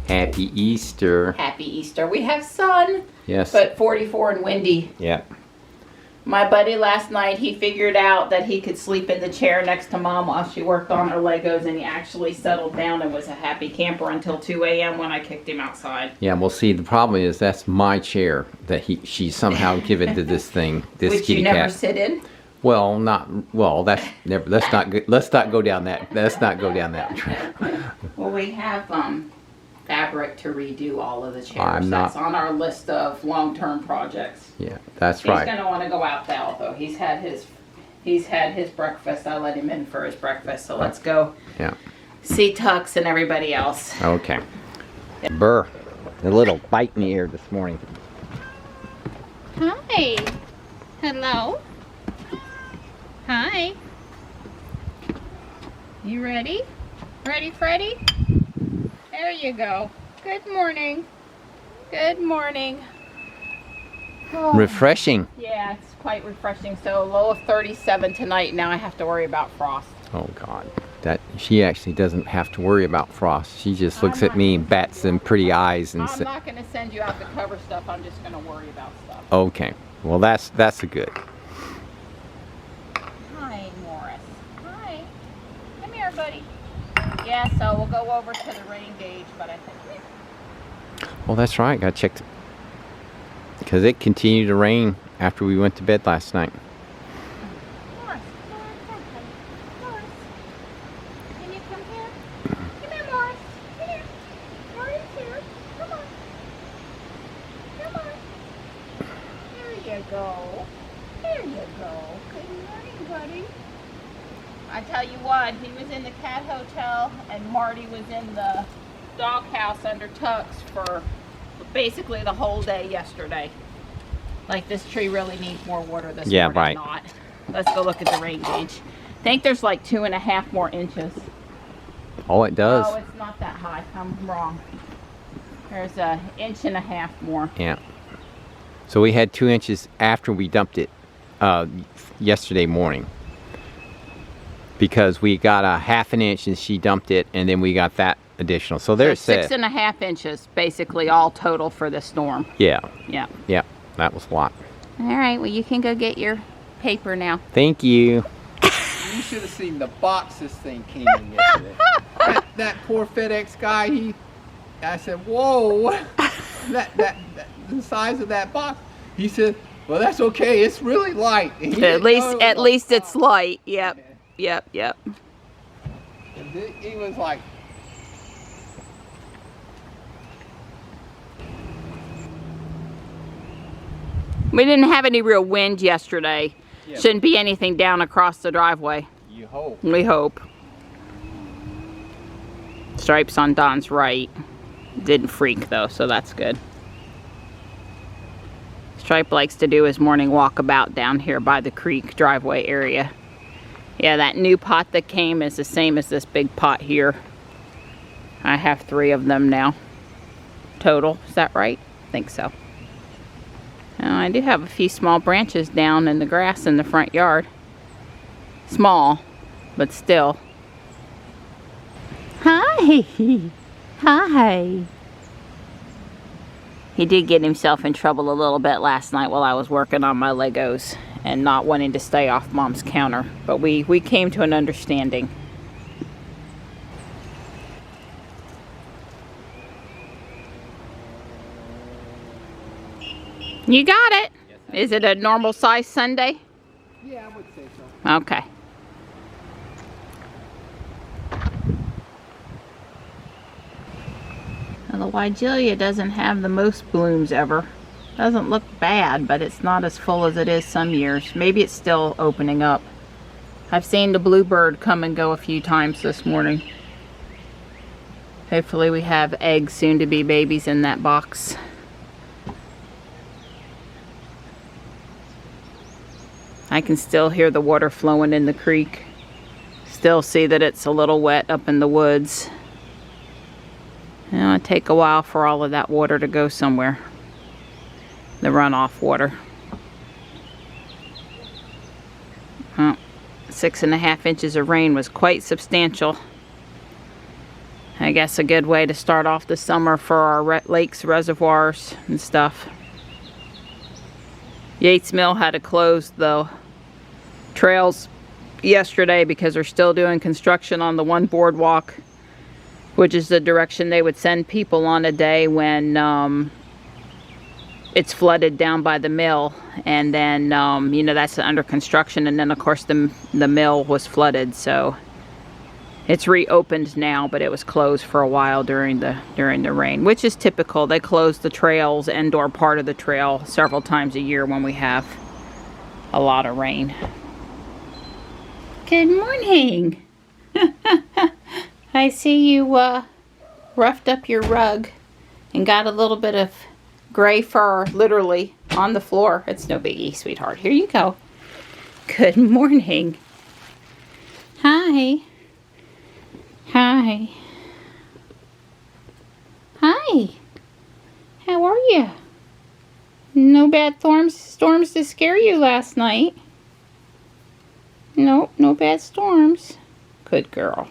Happy Easter. Happy Easter. We have sun. Yes. But 44 and windy. Yeah. My buddy last night, he figured out that he could sleep in the chair next to Mom while she worked on her Legos, and he actually settled down and was a happy camper until 2 a.m. when I kicked him outside. Yeah, well, see, the problem is that's my chair that she somehow given to this thing, this Which kitty you never cat. sit in? Well, that's never. Let's not go. Let's not go down that. Let's not go down that track. Well, we have fabric to redo all of the chairs. I'm not- That's on our list of long-term projects. Yeah, that's He's right. gonna want to go out now, though. He's had his breakfast. I let him in for his breakfast. So let's go Yeah. see Tux and everybody else. Okay. Burr, a little bite in the ear this morning. Hi. Hello. Hi. You ready? Ready, Freddy? There you go. Good morning. Good morning. Oh. Refreshing. Yeah, it's quite refreshing. So low of 37 tonight. Now I have to worry about frost. Oh God, that she actually doesn't have to worry about frost. She just looks at me and bats them pretty eyes and I'm says, not going to send you out to cover stuff. I'm just going to worry about stuff. "Okay, well that's a good." Hi, Morris. Hi. Come here, buddy. Yeah, so we'll go over to the rain gauge, but I think... Well, that's right. Got checked because it continued to rain after we went to bed last night. Morris, Morris, can you come here? Come here, Morris. Come here. Morris here. Come on. Come on. There you go. There you go. Good morning, buddy. I tell you what, he was in the cat hotel and Marty was in the doghouse under Tux for basically the whole day yesterday. Like, this tree really needs more water this Yeah, morning. right. Not. Let's go look at the rain gauge. I think there's like 2.5 more inches. Oh, it does. Oh, it's not that high. I'm wrong. There's 1.5 inches more. Yeah. So we had 2 inches after we dumped it yesterday morning. Because we got a 1/2 inch and she dumped it, and then we got that additional. So there's 6.5 inches, basically all total for the storm. Yeah. Yeah. Yeah. That was a lot. All right. Well, you can go get your paper now. Thank you. You should have seen the box this thing came in yesterday. that poor FedEx guy, I said, whoa, the size of that box. He said, well, that's okay. It's really light. At least it's light. Yep. Yep. And he was like, We didn't have any real wind yesterday. Yeah. Shouldn't be anything down across the driveway. you hope. We hope. Stripes on Don's right. Didn't freak though, so that's good. Stripe likes to do his morning walkabout down here by the creek driveway area. Yeah, that new pot that came is the same as this big pot here. I have 3 of them now. Total, is that right? I think so. Now, I do have a few small branches down in the grass in the front yard. Small, but still. Hi! Hi! He did get himself in trouble a little bit last night while I was working on my Legos and not wanting to stay off Mom's counter. But we came to an understanding. You got it. Is it a normal size sundae? Yeah, I would say so. Okay. Now the Weigelia doesn't have the most blooms ever. Doesn't look bad, but it's not as full as it is some years. Maybe it's still opening up. I've seen the bluebird come and go a few times this morning. Hopefully we have eggs, soon to be babies, in that box. I can still hear the water flowing in the creek. Still see that it's a little wet up in the woods. And it'll take a while for all of that water to go somewhere. The runoff water. Well, 6.5 inches of rain was quite substantial. I guess a good way to start off the summer for our lakes, reservoirs, and stuff. Yates Mill had to close the trails yesterday because they're still doing construction on the one boardwalk, which is the direction they would send people on a day when it's flooded down by the mill. And then, you know, that's under construction. And then, of course, the mill was flooded. So it's reopened now, but it was closed for a while during the rain, which is typical. They close the trails and/or part of the trail several times a year when we have a lot of rain. Good morning. I see you roughed up your rug and got a little bit of gray fur, literally, on the floor. It's no biggie, sweetheart. Here you go. Good morning. Hi. Hi. Hi. How are you? No bad storms to scare you last night? Nope, no bad storms. Good girl.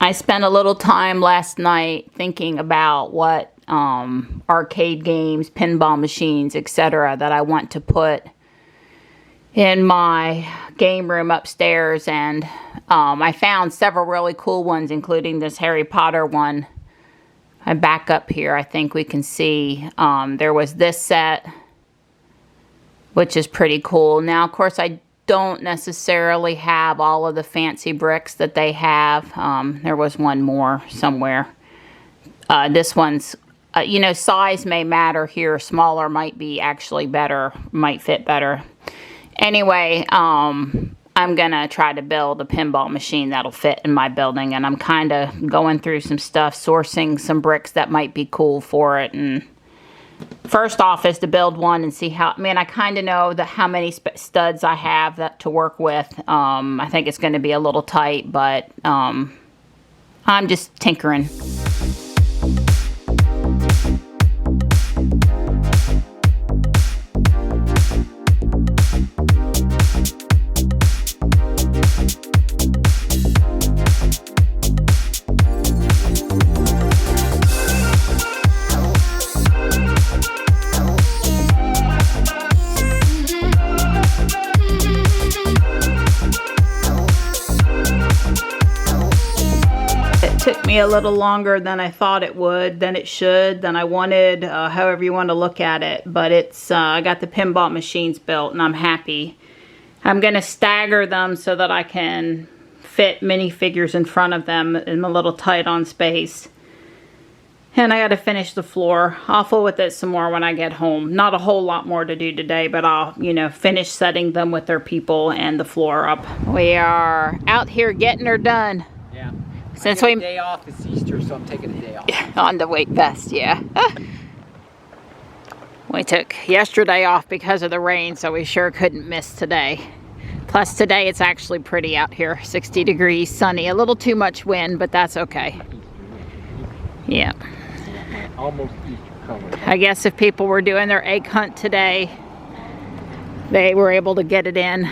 I spent a little time last night thinking about what arcade games, pinball machines, etc. that I want to put in my game room upstairs, and I found several really cool ones, including this Harry Potter one. I back up here, I think we can see there was this set, which is pretty cool. Now, of course, I don't necessarily have all of the fancy bricks that they have. There was one more somewhere. This one's, you know, size may matter here. Smaller might be actually better, might fit better. Anyway, I'm gonna try to build a pinball machine that'll fit in my building, and I'm kind of going through some stuff, sourcing some bricks that might be cool for it. And first off is to build one and see how, I mean, I kind of know how many studs I have to work with. I think it's going to be a little tight, but I'm just tinkering. Took me a little longer than I thought it would, than it should, than I wanted, however you want to look at it. But it's, I got the pinball machines built and I'm happy. I'm going to stagger them so that I can fit minifigures in front of them. I'm a little tight on space. And I got to finish the floor. I'll fool with it some more when I get home. Not a whole lot more to do today, but I'll, you know, finish setting them with their people and the floor up. We are out here getting her done. Yeah. Since I get a day off, it's Easter, so I'm taking a day off. On the weight vest, yeah. We took yesterday off because of the rain, so we sure couldn't miss today. Plus today it's actually pretty out here. 60 degrees, sunny, a little too much wind, but that's okay. Yeah. Almost Easter color. I guess if people were doing their egg hunt today, they were able to get it in.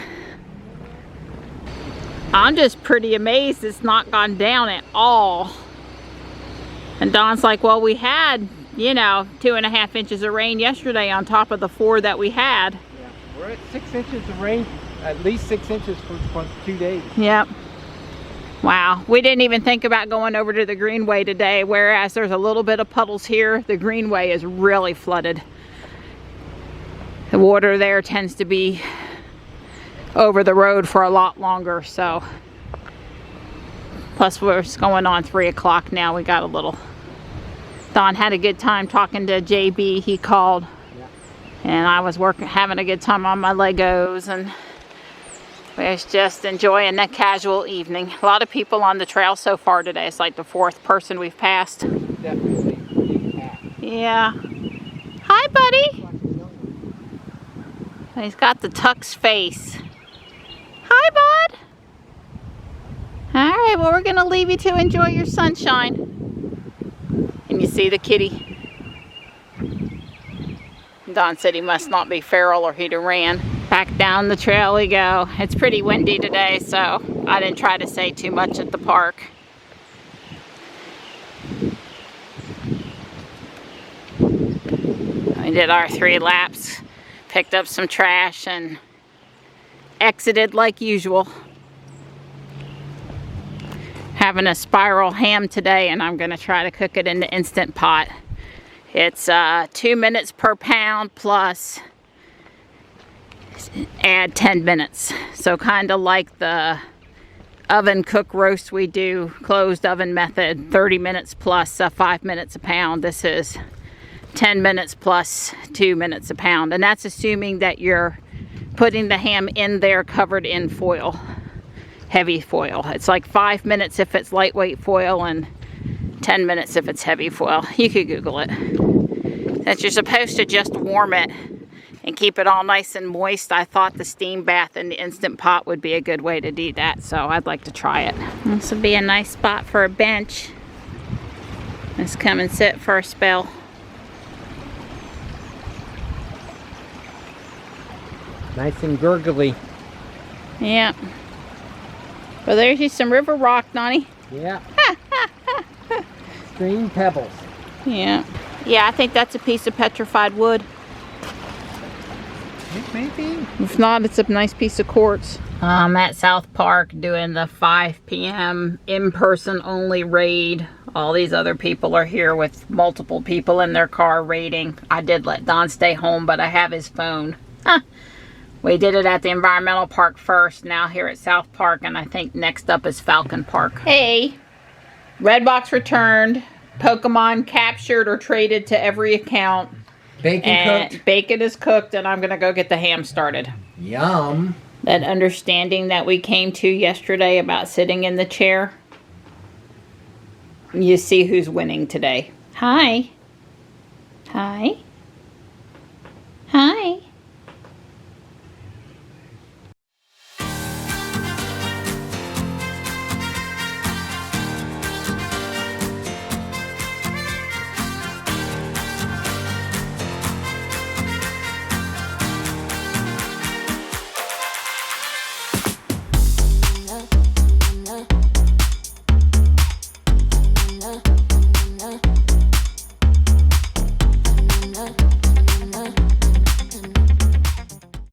I'm just pretty amazed it's not gone down at all. And Don's like, well, we had, you know, 2.5 inches of rain yesterday on top of the 4 that we had. Yeah, we're at 6 inches of rain, at least 6 inches for 2 days. Yep. Wow. We didn't even think about going over to the greenway today, whereas there's a little bit of puddles here. The greenway is really flooded. The water there tends to be over the road for a lot longer, so plus we're going on 3 o'clock now. We got a little, Don had a good time talking to JB. He called, yeah. And I was having a good time on my Legos, and we was just enjoying a casual evening. A lot of people on the trail so far today. It's like the 4th person we've passed. Definitely. Yeah. Hi, buddy. He's got the Tux face. Hi, bud. All right, well, we're going to leave you to enjoy your sunshine. And you see the kitty? Don said he must not be feral or he'd have ran. Back down the trail we go. It's pretty windy today, so I didn't try to say too much at the park. We did our 3 laps, picked up some trash, and exited like usual. Having a spiral ham today, and I'm going to try to cook it in the Instant Pot. It's 2 minutes per pound plus add 10 minutes. So kind of like the oven cook roast we do, closed oven method, 30 minutes plus 5 minutes a pound. This is 10 minutes plus 2 minutes a pound. And that's assuming that you're putting the ham in there covered in foil, heavy foil. It's like 5 minutes if it's lightweight foil and 10 minutes if it's heavy foil. You could Google it. That you're supposed to just warm it and keep it all nice and moist. I thought the steam bath in the Instant Pot would be a good way to do that, so I'd like to try it. This would be a nice spot for a bench. Let's come and sit for a spell. Nice and gurgly. Yeah. Well, there's you some river rock, Donnie. Yeah. Stream pebbles. Yeah. Yeah, I think that's a piece of petrified wood. Maybe. If not, it's a nice piece of quartz. I'm at South Park doing the 5 p.m. in-person only raid. All these other people are here with multiple people in their car raiding. I did let Don stay home, but I have his phone. We did it at the environmental park first, now here at South Park, and I think next up is Falcon Park. Hey, Redbox returned, Pokemon captured or traded to every account. Bacon cooked. Bacon is cooked, and I'm gonna go get the ham started. Yum. That understanding that we came to yesterday about sitting in the chair, you see who's winning today. Hi. Hi. Hi.